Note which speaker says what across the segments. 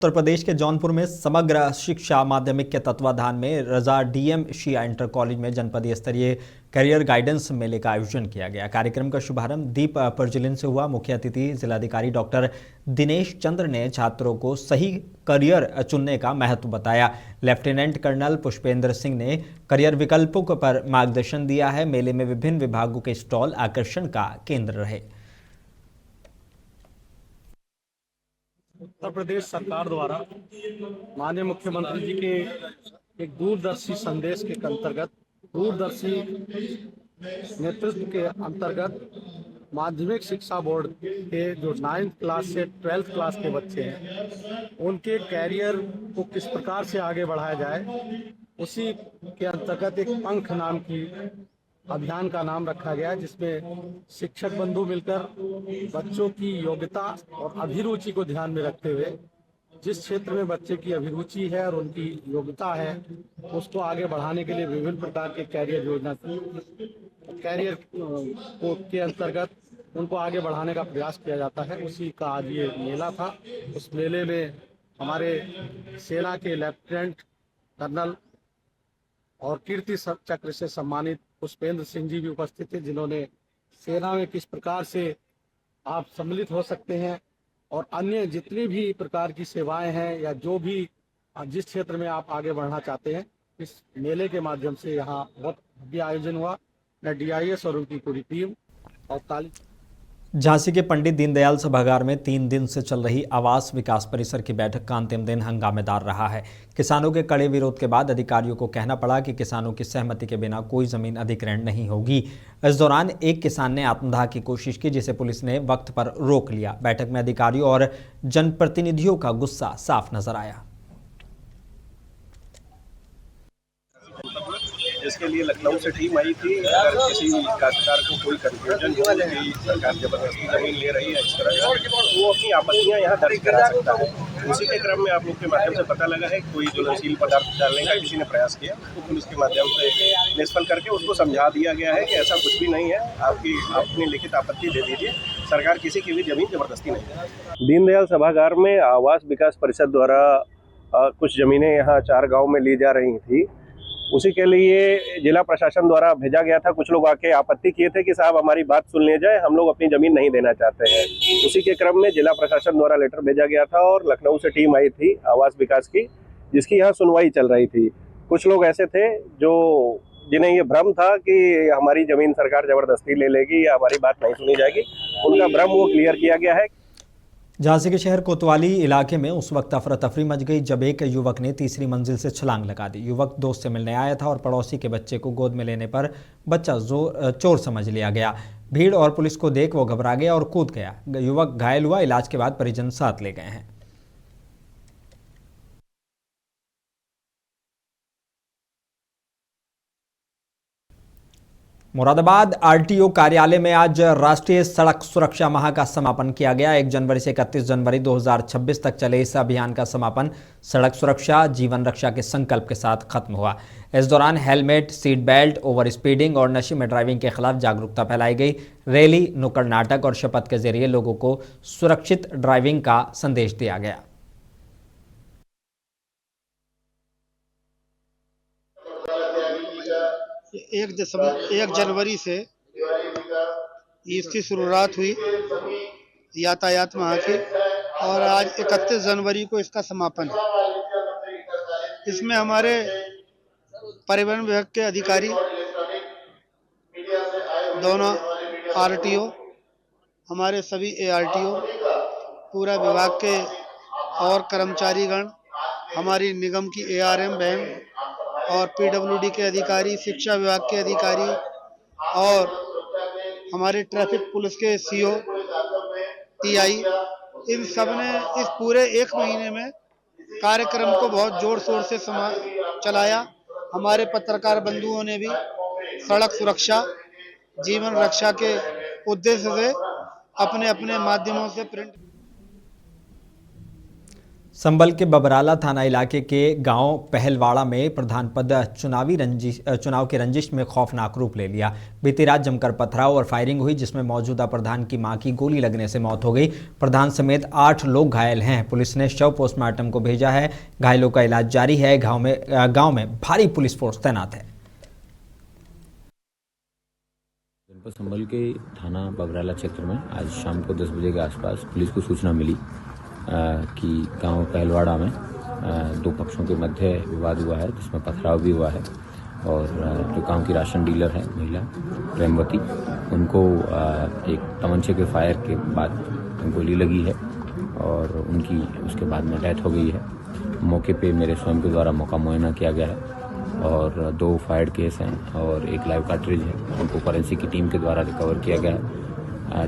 Speaker 1: उत्तर प्रदेश के जौनपुर में समग्र शिक्षा माध्यमिक के तत्वाधान में रजा डीएम शिया इंटर कॉलेज में जनपदीय स्तरीय करियर गाइडेंस मेले का आयोजन किया गया। कार्यक्रम का शुभारंभ दीप प्रज्वलन से हुआ। मुख्य अतिथि जिलाधिकारी डॉक्टर दिनेश चंद्र ने छात्रों को सही करियर चुनने का महत्व बताया। लेफ्टिनेंट कर्नल पुष्पेंद्र सिंह ने करियर विकल्पों पर मार्गदर्शन दिया है। मेले में विभिन्न विभागों के स्टॉल आकर्षण का केंद्र रहे।
Speaker 2: उत्तर प्रदेश सरकार द्वारा माननीय मुख्यमंत्री जी के एक दूरदर्शी संदेश के अंतर्गत, दूरदर्शी नेतृत्व के अंतर्गत माध्यमिक शिक्षा बोर्ड के जो 9th क्लास से 12th क्लास के बच्चे हैं, उनके कैरियर को किस प्रकार से आगे बढ़ाया जाए, उसी के अंतर्गत एक पंख नाम की अभियान का नाम रखा गया, जिसमें शिक्षक बंधु मिलकर बच्चों की योग्यता और अभिरुचि को ध्यान में रखते हुए जिस क्षेत्र में बच्चे की अभिरुचि है और उनकी योग्यता है, उसको आगे बढ़ाने के लिए विभिन्न प्रकार के कैरियर योजना कैरियर को के अंतर्गत उनको आगे बढ़ाने का प्रयास किया जाता है। उसी का आज ये मेला था। उस मेले में हमारे सेना के लेफ्टिनेंट कर्नल और कीर्ति चक्र से सम्मानित पुष्पेंद्र सिंह जी भी उपस्थित थे, जिन्होंने सेना में किस प्रकार से आप सम्मिलित हो सकते हैं और अन्य जितनी भी प्रकार की सेवाएं हैं या जो भी जिस क्षेत्र में आप आगे बढ़ना चाहते हैं, इस मेले के माध्यम से यहाँ बहुत भव्य आयोजन हुआ। मैं डीआईएस और उनकी पूरी टीम और ताली।
Speaker 1: झांसी के पंडित दीनदयाल सभागार में 3 दिन से चल रही आवास विकास परिसर की बैठक का अंतिम दिन हंगामेदार रहा है। किसानों के कड़े विरोध के बाद अधिकारियों को कहना पड़ा कि किसानों की सहमति के बिना कोई जमीन अधिग्रहण नहीं होगी। इस दौरान एक किसान ने आत्मदाह की कोशिश की, जिसे पुलिस ने वक्त पर रोक लिया। बैठक में अधिकारियों और जनप्रतिनिधियों का गुस्सा साफ नजर आया।
Speaker 3: इसके लिए लखनऊ से टीम आई थी। अगर किसी काश्तकार को कोई कंफ्यूजन हो कि सरकार जबरदस्ती जमीन ले रही है इस तरह का, वो अपनी आपत्तियां यहाँ दर्ज करा सकता है। उसी के क्रम में आप लोग के माध्यम से पता लगा है कोई ज्वलनशील पदार्थ डालने का किसी ने प्रयास किया, तो पुलिस के माध्यम से निष्फल करके उसको समझा दिया गया है कि ऐसा कुछ भी नहीं है। अपनी लिखित आपत्ति दे दीजिए, सरकार किसी की भी जमीन जबरदस्ती नहीं है। दीनदयाल सभागार में आवास विकास परिषद द्वारा कुछ जमीनें यहाँ 4 गाँव में ली जा रही थी। उसी के लिए जिला प्रशासन द्वारा भेजा गया था। कुछ लोग आके आपत्ति किए थे कि साहब हमारी बात सुन ली जाए, हम लोग अपनी जमीन नहीं देना चाहते हैं। उसी के क्रम में जिला प्रशासन द्वारा लेटर भेजा गया था और लखनऊ से टीम आई थी आवास विकास की, जिसकी यहाँ सुनवाई चल रही थी। कुछ लोग ऐसे थे जिन्हें ये भ्रम था कि हमारी जमीन सरकार जबरदस्ती ले लेगी या हमारी बात नहीं सुनी जाएगी। उनका भ्रम वो क्लियर किया गया है।
Speaker 1: झांसी के शहर कोतवाली इलाके में उस वक्त अफरा तफरी मच गई जब एक युवक ने तीसरी मंजिल से छलांग लगा दी। युवक दोस्त से मिलने आया था और पड़ोसी के बच्चे को गोद में लेने पर बच्चा चोर समझ लिया गया। भीड़ और पुलिस को देख वो घबरा गया और कूद गया। युवक घायल हुआ। इलाज के बाद परिजन साथ ले गए हैं। मुरादाबाद आरटीओ कार्यालय में आज राष्ट्रीय सड़क सुरक्षा माह का समापन किया गया। 1 जनवरी से 31 जनवरी 2026 तक चले इस अभियान का समापन सड़क सुरक्षा जीवन रक्षा के संकल्प के साथ खत्म हुआ। इस दौरान helmet, seat belt, over speeding और नशे में ड्राइविंग के खिलाफ जागरूकता फैलाई गई। रैली, नुक्कड़ नाटक और शपथ के जरिए लोगों को सुरक्षित ड्राइविंग का संदेश दिया गया।
Speaker 4: एक जनवरी से इसकी शुरुआत हुई यातायात माह की और आज 31 जनवरी को इसका समापन है। इसमें हमारे परिवहन विभाग के अधिकारी, दोनों आरटीओ, हमारे सभी एआरटीओ, पूरा विभाग के और कर्मचारीगण, हमारी निगम की एआरएम बहन और पीडब्ल्यूडी के अधिकारी, शिक्षा विभाग के अधिकारी और हमारे ट्रैफिक पुलिस के सीओ, टीआई, इन सब ने इस पूरे 1 महीने में कार्यक्रम को बहुत जोर शोर से चलाया। हमारे पत्रकार बंधुओं ने भी सड़क सुरक्षा जीवन रक्षा के उद्देश्य से अपने अपने माध्यमों से प्रिंट।
Speaker 1: संभल के बबराला थाना इलाके के गांव पहलवाड़ा में प्रधान पद चुनाव की रंजिश में खौफनाक रूप ले लिया। बीती रात जमकर पथराव और फायरिंग हुई, जिसमें मौजूदा प्रधान की मां की गोली लगने से मौत हो गई। प्रधान समेत 8 लोग घायल हैं। पुलिस ने शव पोस्टमार्टम को भेजा है। घायलों का इलाज जारी है। गांव में भारी पुलिस फोर्स तैनात है।
Speaker 5: जनपद संभल के थाना बबराला क्षेत्र में आज शाम को 10 बजे के आसपास पुलिस को सूचना मिली कि गांव पहलवाड़ा में 2 पक्षों के मध्य विवाद हुआ है, जिसमें पथराव भी हुआ है और जो गांव की राशन डीलर है महिला प्रेमवती, उनको एक तमंचे के फायर के बाद गोली लगी है और उनकी उसके बाद में डेथ हो गई है। मौके पे मेरे स्वयं के द्वारा मौका मुआयना किया गया है और 2 फायर्ड केस हैं और 1 लाइव कार्ट्रिज है, उनको फॉरेंसिक की टीम के द्वारा रिकवर किया गया है।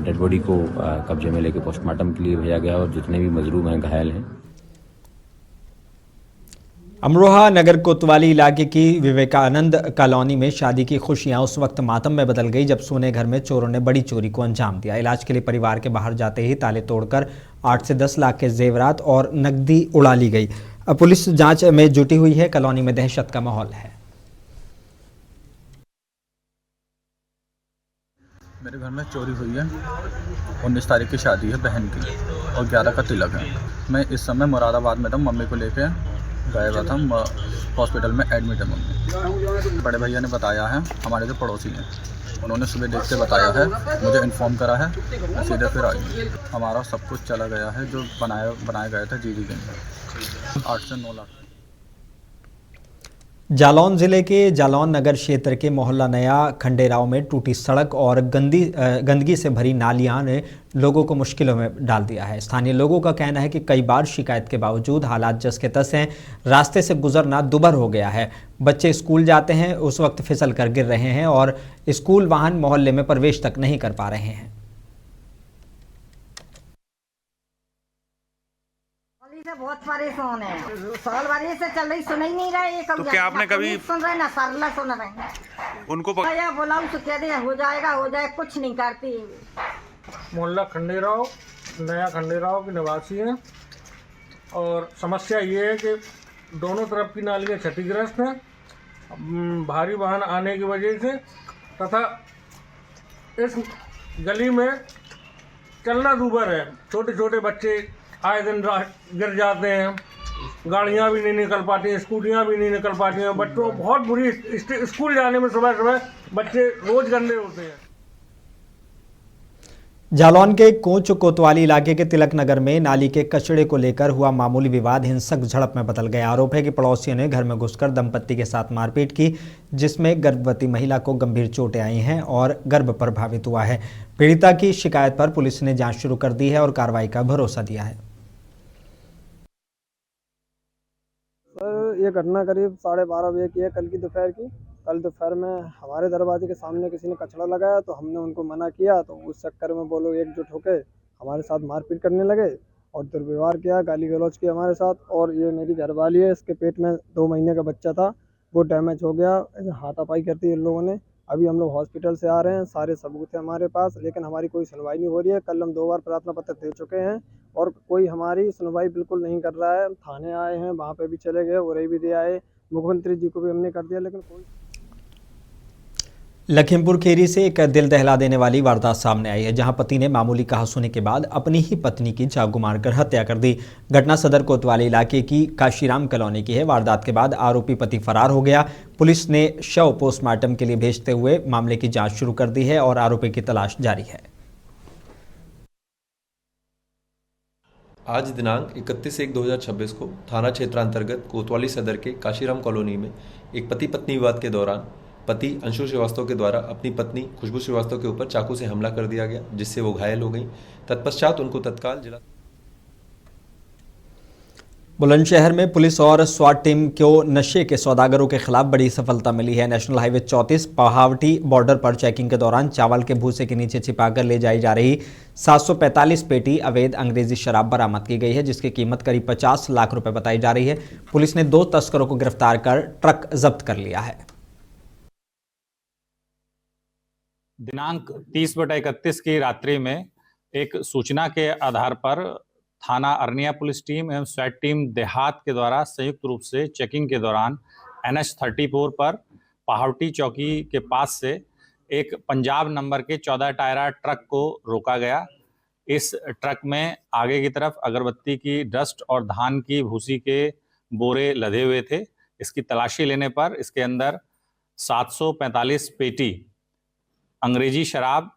Speaker 5: डेड बॉडी को कब्जे में लेकर पोस्टमार्टम के लिए भेजा गया और जितने भी मजलूम हैं घायल हैं।
Speaker 1: अमरोहा नगर कोतवाली इलाके की विवेकानंद कॉलोनी में शादी की खुशियां उस वक्त मातम में बदल गई जब सोने घर में चोरों ने बड़ी चोरी को अंजाम दिया। इलाज के लिए परिवार के बाहर जाते ही ताले तोड़कर 8 से 10 लाख के जेवरात और नकदी उड़ा ली गई। अब पुलिस जांच में जुटी हुई है। कॉलोनी में दहशत का माहौल है।
Speaker 6: मेरे घर में चोरी हुई है। 19 तारीख की शादी है बहन की और 11 का तिलक है। मैं इस समय मुरादाबाद में था, मम्मी को लेके गया हुआ था, हॉस्पिटल में एडमिट है मम्मी। बड़े भैया ने बताया है, हमारे जो पड़ोसी हैं, उन्होंने सुबह देख के बताया है, मुझे इन्फॉर्म करा है, मैं सीधे फिर आई। हमारा सब कुछ चला गया है जो बनाया गया था जीडी के अंदर, 8 से 9 लाख।
Speaker 1: जालौन जिले के जालौन नगर क्षेत्र के मोहल्ला नया खंडेराव में टूटी सड़क और गंदगी से भरी नालियां ने लोगों को मुश्किलों में डाल दिया है। स्थानीय लोगों का कहना है कि कई बार शिकायत के बावजूद हालात जस के तस हैं। रास्ते से गुजरना दुभर हो गया है। बच्चे स्कूल जाते हैं, उस वक्त फिसल कर गिर रहे हैं और स्कूल वाहन मोहल्ले में प्रवेश तक नहीं कर पा रहे हैं।
Speaker 7: से बहुत परेशान है। साल भर से चल रही, सुन ही नहीं रहे।
Speaker 8: तो क्या आपने कभी
Speaker 7: सुन रहे ना सरला सुन रहे
Speaker 8: उनको
Speaker 7: बोला तो कह दे हो जाए, कुछ नहीं करती।
Speaker 2: मोहल्ला खंडेराव नया खंडेराव के निवासी हैं और समस्या ये है कि दोनों तरफ की नालियाँ क्षतिग्रस्त हैं भारी वाहन आने की वजह से, तथा इस गली में चलना दूभर है। छोटे छोटे बच्चे आए दिन गिर जाते हैं, गाड़ियाँ भी नहीं निकल पाती हैं, स्कूटियाँ भी नहीं निकल पाती हैं। बच्चों बहुत बुरी, स्कूल जाने में सुबह सुबह बच्चे रोज गंदे होते हैं।
Speaker 1: जालौन के कोच कोतवाली इलाके के तिलक नगर में नाली के कचड़े को लेकर हुआ मामूली विवाद हिंसक झड़प में बदल गया। आरोप है कि पड़ोसियों ने घर में घुसकर दंपत्ति के साथ मारपीट की, जिसमें गर्भवती महिला को गंभीर चोटें आई हैं और गर्भ प्रभावित हुआ है। पीड़िता की शिकायत पर पुलिस ने जांच शुरू कर दी है और कार्रवाई का भरोसा दिया है।
Speaker 9: सर, ये घटना करीब 12:30 बजे की है, कल की दोपहर की। कल दोपहर में हमारे दरवाजे के सामने किसी ने कचड़ा लगाया तो हमने उनको मना किया, तो उस चक्कर में वो लोग एकजुट होकर हमारे साथ मारपीट करने लगे और दुर्व्यवहार किया, गाली गलौज किया हमारे साथ। और ये मेरी घरवाली है, इसके पेट में 2 महीने का बच्चा था, वो डैमेज हो गया। हाथापाई करती है इन लोगों ने। अभी हम लोग हॉस्पिटल से आ रहे हैं, सारे सबूत हैं हमारे पास, लेकिन हमारी कोई सुनवाई नहीं हो रही है। कल हम 2 बार प्रार्थना पत्र दे चुके हैं और कोई हमारी सुनवाई बिल्कुल नहीं कर रहा है। थाने आए हैं, वहाँ पे भी चले गए, उरे भी दे आए, मुख्यमंत्री जी को भी हमने कर दिया, लेकिन कोई।
Speaker 1: लखीमपुर खीरी से एक दिल दहला देने वाली वारदात सामने आई है, जहां पति ने मामूली कहासुनी के बाद अपनी ही पत्नी की चाकू मारकर हत्या कर दी। घटना सदर कोतवाली इलाके की काशीराम कॉलोनी की है। वारदात के बाद आरोपी पति फरार हो गया। पुलिस ने शव पोस्टमार्टम के लिए भेजते हुए मामले की जांच शुरू कर दी है और आरोपी की तलाश जारी है।
Speaker 10: आज दिनांक 31/1/2026 को थाना क्षेत्र अंतर्गत कोतवाली सदर के काशीराम कॉलोनी में एक पति पत्नी विवाद के दौरान पति अंशु श्रीवास्तव के द्वारा अपनी पत्नी खुशबू श्रीवास्तव के ऊपर चाकू से हमला कर दिया गया, जिससे वो घायल हो गई। तत्पश्चात उनको तत्काल जिला
Speaker 1: बुलंदशहर में पुलिस और स्वाट टीम को नशे के सौदागरों के खिलाफ बड़ी सफलता मिली है। नेशनल हाईवे 34 पहावटी बॉर्डर पर चेकिंग के दौरान चावल के भूसे के नीचे छिपाकर ले जाई जा रही 745 पेटी अवैध अंग्रेजी शराब बरामद की गई है, जिसकी कीमत करीब 50 लाख रुपए बताई जा रही है। पुलिस ने 2 तस्करों को गिरफ्तार कर ट्रक जब्त कर लिया है।
Speaker 11: दिनांक 30/31 की रात्रि में एक सूचना के आधार पर
Speaker 8: थाना अरनिया पुलिस टीम एवं स्वैट टीम देहात के द्वारा संयुक्त रूप से चेकिंग के दौरान NH 34 पर पहावटी चौकी के पास से एक पंजाब नंबर के 14 टायरा ट्रक को रोका गया। इस ट्रक में आगे की तरफ अगरबत्ती की डस्ट और धान की भूसी के बोरे लदे हुए थे। इसकी तलाशी लेने पर इसके अंदर 745 पेटी अंग्रेजी शराब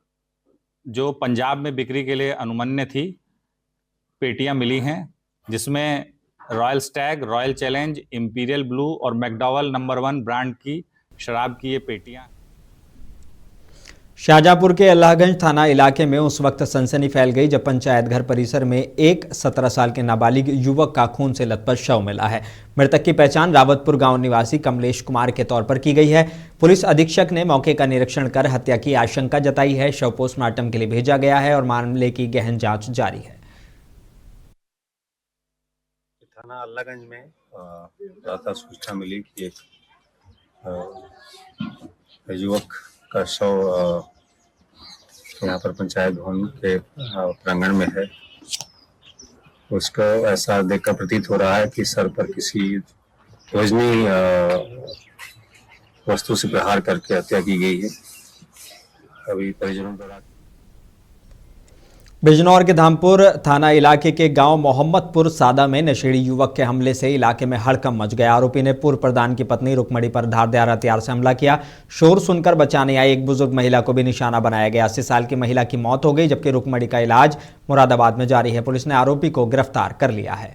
Speaker 8: जो पंजाब में बिक्री के लिए अनुमन्य थी पेटियां मिली हैं, जिसमें royal Stag, royal challenge, imperial blue और मैकडॉवल नंबर 1 ब्रांड की शराब की ये पेटियां।
Speaker 1: शाहजहांपुर के अल्लाहगंज थाना इलाके में उस वक्त सनसनी फैल गई जब पंचायत घर परिसर में एक 17 साल के नाबालिग युवक का खून से लथपथ शव मिला है। मृतक की पहचान रावतपुर गांव निवासी कमलेश कुमार के तौर पर की गई है। पुलिस अधीक्षक ने मौके का निरीक्षण कर हत्या की आशंका जताई है। शव पोस्टमार्टम के लिए भेजा गया है और मामले की गहन जांच जारी है।
Speaker 11: थाना अल्लाहगंज में रात सूचना मिली कि एक युवक का शव यहाँ पर पंचायत भवन के प्रांगण में है। उसको ऐसा देखकर प्रतीत हो रहा है कि सर पर किसी वजनी वस्तु से प्रहार करके हत्या की गई है। अभी परिजनों द्वारा
Speaker 1: बिजनौर के धामपुर थाना इलाके के गांव मोहम्मदपुर सादा में नशेड़ी युवक के हमले से इलाके में हड़कंप मच गया। आरोपी ने पूर्व प्रधान की पत्नी रुकमणी पर धारदार हथियार से हमला किया। शोर सुनकर बचाने आई एक बुजुर्ग महिला को भी निशाना बनाया गया। 80 साल की महिला की मौत हो गई जबकि रुकमणी का इलाज मुरादाबाद में जारी है। पुलिस ने आरोपी को गिरफ्तार कर लिया है।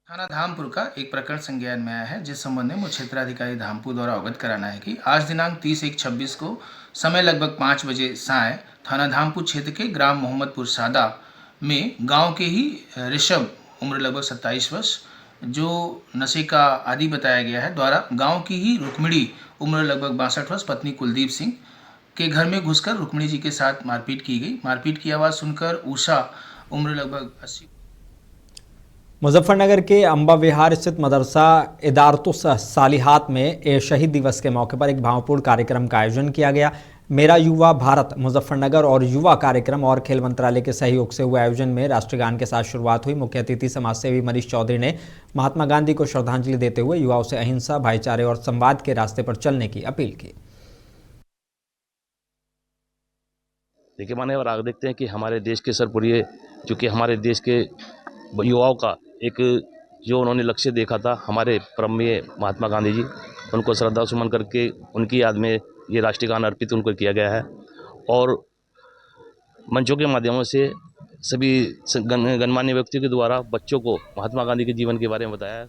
Speaker 12: थाना धामपुर का एक प्रकरण संज्ञान में आया है, जिस संबंध में मुख्य क्षेत्राधिकारी धामपुर द्वारा अवगत कराना है कि आज दिनांक 30/1/26 को समय लगभग 5 बजे साय थाना धामपुर क्षेत्र के ग्राम मोहम्मदपुर सादा में गांव के ही ऋषभ उम्र लगभग 27 वर्ष जो नशे का आदी बताया गया है द्वारा गांव की ही रुक्मिणी उम्र लगभग 62 वर्ष पत्नी कुलदीप सिंह के घर में घुसकर रुक्मिणी जी के साथ मारपीट की गई। मारपीट की आवाज़ सुनकर उषा उम्र लगभग 80।
Speaker 1: मुजफ्फरनगर के अंबा विहार स्थित मदरसा इदारतुस सालिहात में शहीद दिवस के मौके पर एक भावपूर्ण कार्यक्रम का आयोजन किया गया। मेरा युवा भारत मुजफ्फरनगर और युवा कार्यक्रम और खेल मंत्रालय के सहयोग से हुए आयोजन में राष्ट्रगान के साथ शुरुआत हुई। मुख्य अतिथि समाजसेवी मनीष चौधरी ने महात्मा गांधी को श्रद्धांजलि देते हुए युवाओं से अहिंसा, भाईचारे और संवाद के रास्ते पर चलने की अपील की।
Speaker 13: देखिए माने और आगे देखते हैं कि हमारे देश के सरपुरिये चूँकि हमारे देश के युवाओं का एक जो उन्होंने लक्ष्य देखा था हमारे परमवीर महात्मा गांधी जी, उनको श्रद्धा सुमन करके उनकी याद में ये राष्ट्रीय गान अर्पित उनको किया गया है। और मंचों के माध्यमों से सभी गणमान्य व्यक्तियों के द्वारा बच्चों को महात्मा गांधी के जीवन के बारे में बताया है।